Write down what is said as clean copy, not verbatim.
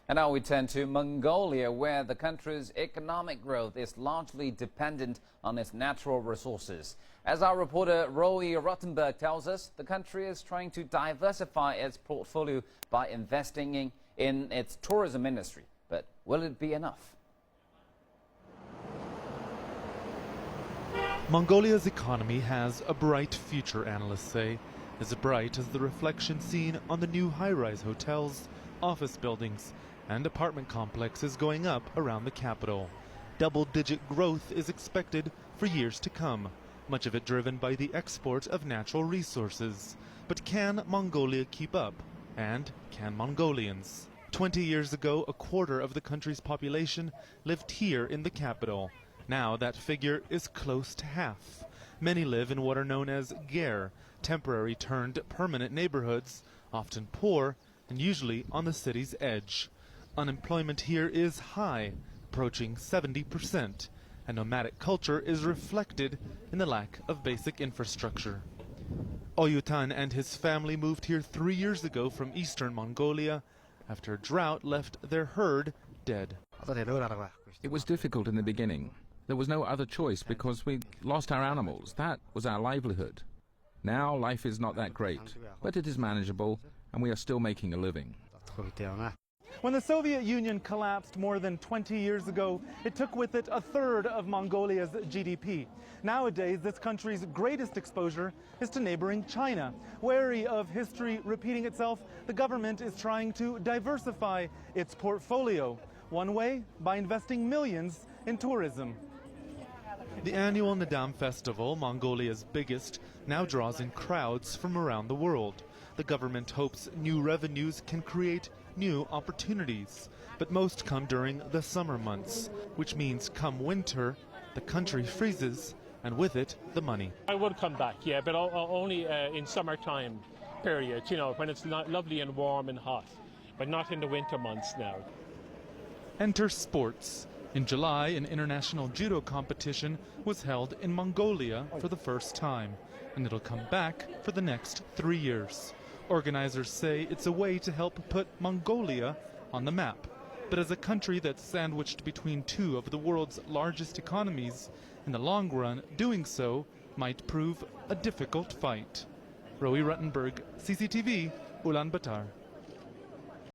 And now we turn to Mongolia, where the country's economic growth is largely dependent on its natural resources. As our reporter Roy Rottenberg tells us, the country is trying to diversify its portfolio by investing in its tourism industry. But will it be enough? Mongolia's economy has a bright future, analysts say, as bright as the reflection seen on the new high-rise hotels, office buildings, and apartment complexes going up around the capital. Double-digit growth is expected for years to come, much of it driven by the export of natural resources. But can Mongolia keep up? And can Mongolians? 20 years ago, a quarter of the country's population lived here in the capital. Now that figure is close to half. Many live in what are known as ger, temporary turned permanent neighborhoods, often poor and usually on the city's edge. Unemployment here is high, approaching 70%, and nomadic culture is reflected in the lack of basic infrastructure. Oyutan and his family moved here 3 years ago from eastern Mongolia after a drought left their herd dead. It was difficult in the beginning. There was no other choice because we lost our animals. That was our livelihood. Now life is not that great, but it is manageable and we are still making a living. When the Soviet Union collapsed more than 20 years ago, it took with it a third of Mongolia's GDP. Nowadays, this country's greatest exposure is to neighboring China. Wary of history repeating itself, the government is trying to diversify its portfolio. One way, by investing millions in tourism. The annual Nadam Festival, Mongolia's biggest, now draws in crowds from around the world. The government hopes new revenues can create new opportunities, but most come during the summer months, which means come winter, the country freezes, and with it, the money. I would come back, yeah, but only in summertime periods, you know, when it's lovely and warm and hot, but not in the winter months now. Enter sports. In July, an international judo competition was held in Mongolia for the first time, and it'll come back for the next 3 years. Organizers say it's a way to help put Mongolia on the map. But as a country that's sandwiched between two of the world's largest economies, in the long run, doing so might prove a difficult fight. Roy Ruttenberg, CCTV, Ulaanbaatar.